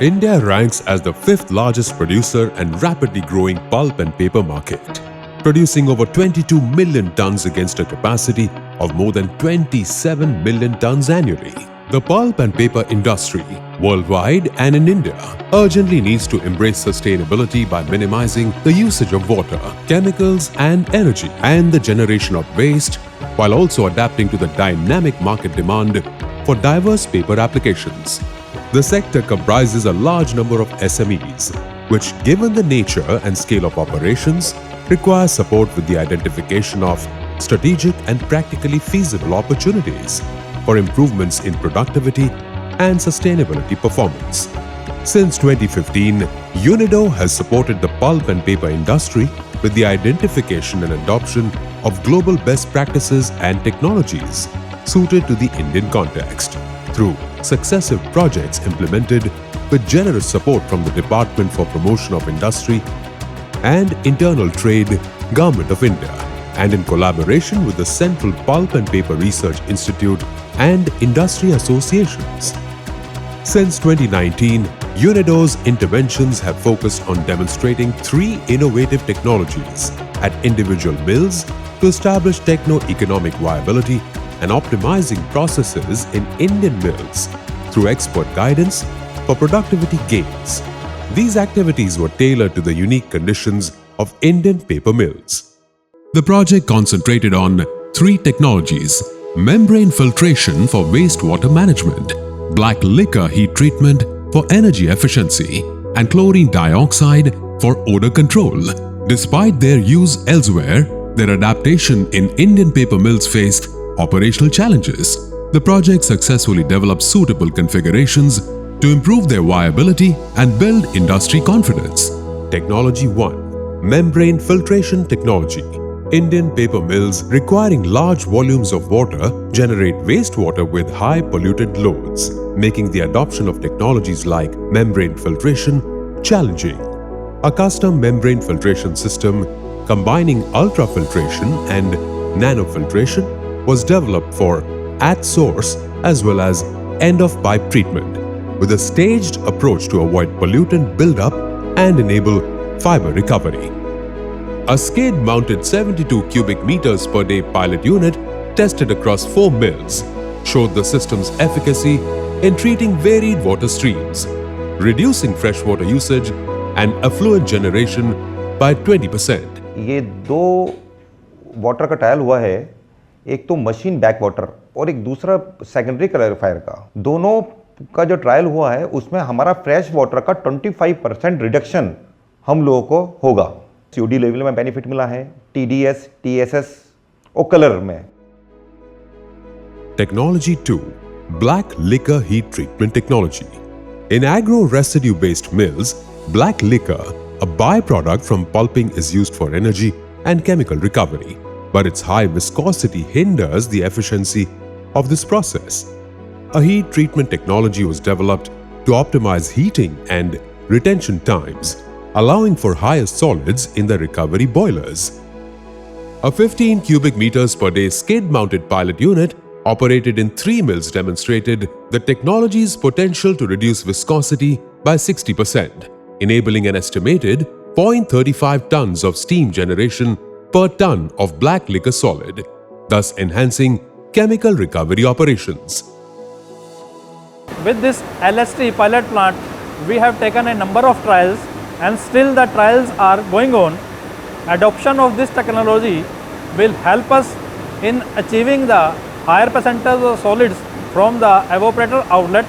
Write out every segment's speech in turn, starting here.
India ranks as the fifth largest producer and rapidly growing pulp and paper market, producing over 22 million tons against a capacity of more than 27 million tons annually. The pulp and paper industry, worldwide and in India, urgently needs to embrace sustainability by minimizing the usage of water, chemicals and energy, and the generation of waste, while also adapting to the dynamic market demand for diverse paper applications. The sector comprises a large number of SMEs, which, given the nature and scale of operations, require support with the identification of strategic and practically feasible opportunities for improvements in productivity and sustainability performance. Since 2015, UNIDO has supported the pulp and paper industry with the identification and adoption of global best practices and technologies suited to the Indian context through successive projects implemented with generous support from the Department for Promotion of Industry and Internal Trade, Government of India, and in collaboration with the Central Pulp and Paper Research Institute and industry associations. Since 2019, UNIDO's interventions have focused on demonstrating 3 innovative technologies at individual mills to establish techno-economic viability and optimizing processes in Indian mills through expert guidance for productivity gains. These activities were tailored to the unique conditions of Indian paper mills. The project concentrated on 3 technologies: membrane filtration for wastewater management, black liquor heat treatment for energy efficiency, and chlorine dioxide for odor control. Despite their use elsewhere, their adaptation in Indian paper mills faced operational challenges. The project successfully developed suitable configurations to improve their viability and build industry confidence. Technology 1. Membrane filtration technology. Indian paper mills requiring large volumes of water generate wastewater with high pollutant loads, making the adoption of technologies like membrane filtration challenging. A custom membrane filtration system combining ultrafiltration and nanofiltration was developed for at-source as well as end-of-pipe treatment, with a staged approach to avoid pollutant buildup and enable fiber recovery. A skid-mounted 72 cubic meters per day pilot unit tested across 4 mills showed the system's efficacy in treating varied water streams, reducing freshwater usage and effluent generation by 20%. ये 2 water का trial हुआ है, एक तो machine back water और एक दूसरा secondary clarifier का। दोनों का जो ट्रायल हुआ है उसमें हमारा फ्रेश वाटर का 25% रिडक्शन हम लोगों को होगा। COD लेवल में बेनिफिट मिला है, TDS, TSS और कलर में। Technology 2. Black liquor heat treatment technology. In agro-residue-based mills, black liquor, a byproduct from pulping, is used for energy and chemical recovery, but its high viscosity hinders the efficiency of this process. A heat treatment technology was developed to optimize heating and retention times, allowing for higher solids in the recovery boilers. A 15 cubic meters per day skid-mounted pilot unit operated in 3 mills demonstrated the technology's potential to reduce viscosity by 60%, enabling an estimated 0.35 tons of steam generation per ton of black liquor solid, thus enhancing chemical recovery operations. With this LST pilot plant, we have taken a number of trials and still the trials are going on. Adoption of this technology will help us in achieving the higher percentage of solids from the evaporator outlet,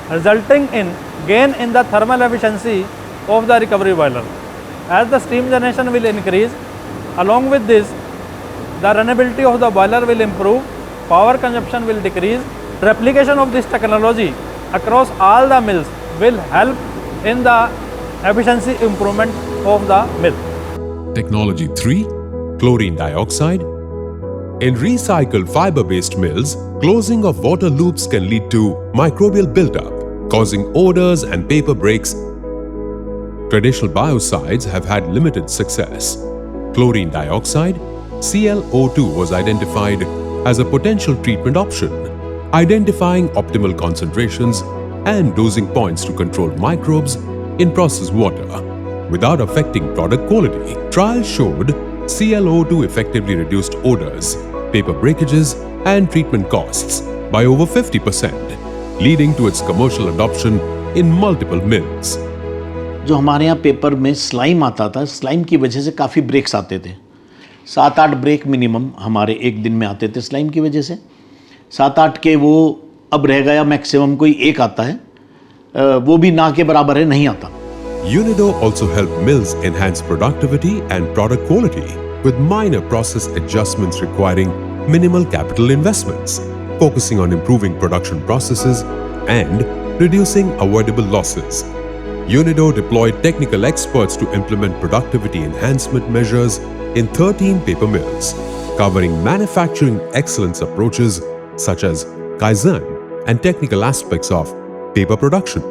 resulting in gain in the thermal efficiency of the recovery boiler. As the steam generation will increase, along with this, the runnability of the boiler will improve, power consumption will decrease. Replication of this technology across all the mills will help in the efficiency improvement of the mill. Technology 3. Chlorine dioxide. In recycled fiber-based mills, closing of water loops can lead to microbial buildup, causing odors and paper breaks. Traditional biocides have had limited success. Chlorine dioxide, ClO2, was identified as a potential treatment option, identifying optimal concentrations and dosing points to control microbes in processed water without affecting product quality. Trials showed ClO2 effectively reduced odors, paper breakages, and treatment costs by over 50%, leading to its commercial adoption in multiple mills. जो हमारे यहाँ paper में slime आता था, slime की वजह से काफ़ी ब्रेक्स आते थे। 7-8 ब्रेक मिनिमम हमारे एक दिन में आते थे स्लाइम की वजह से। 7-8 के वो अब रह गया मैक्सिमम कोई एक आता है, वो भी ना के बराबर है, नहीं आता। UNIDO also helped mills enhance productivity and product quality with minor process adjustments requiring minimal capital investments, focusing on improving production processes and reducing avoidable losses. UNIDO deployed technical experts to implement productivity enhancement measures in 13 paper mills, covering manufacturing excellence approaches such as Kaizen and technical aspects of paper production.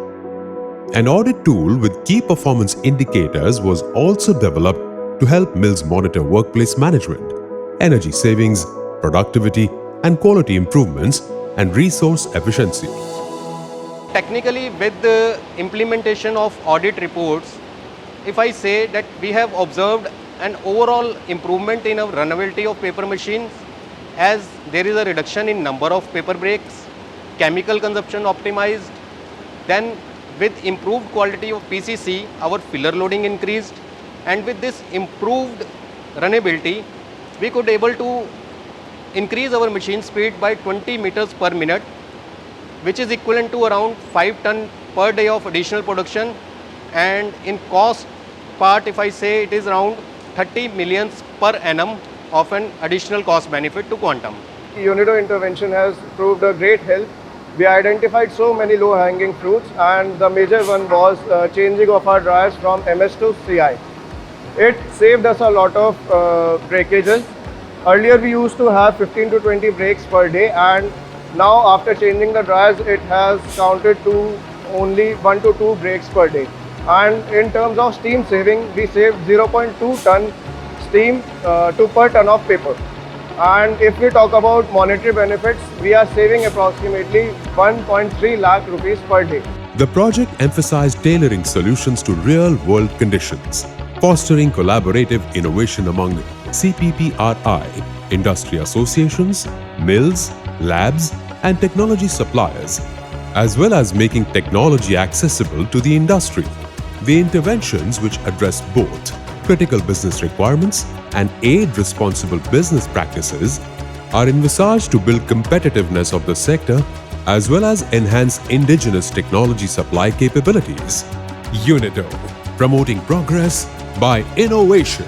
An audit tool with key performance indicators was also developed to help mills monitor workplace management, energy savings, productivity and quality improvements, and resource efficiency. Technically, with the implementation of audit reports, if I say that we have observed an overall improvement in our runnability of paper machines, as there is a reduction in number of paper breaks, chemical consumption optimized, then with improved quality of PCC, our filler loading increased, and with this improved runnability, we could able to increase our machine speed by 20 meters per minute, which is equivalent to around 5 ton per day of additional production, and in cost part, if I say, it is around 30 millions per annum of an additional cost benefit to Quantum. UNIDO intervention has proved a great help. We identified so many low-hanging fruits, and the major one was changing of our dryers from MS to CI. It saved us a lot of breakages. Earlier we used to have 15 to 20 breaks per day, and now after changing the dryers, it has counted to only 1 to 2 breaks per day. And in terms of steam saving, we saved 0.2 ton steam to per ton of paper. And if we talk about monetary benefits, we are saving approximately 1.3 lakh rupees per day. The project emphasized tailoring solutions to real-world conditions, fostering collaborative innovation among CPPRI, industry associations, mills, labs, and technology suppliers, as well as making technology accessible to the industry. The interventions, which address both critical business requirements and aid responsible business practices, are envisaged to build competitiveness of the sector as well as enhance indigenous technology supply capabilities. UNIDO, promoting progress by innovation.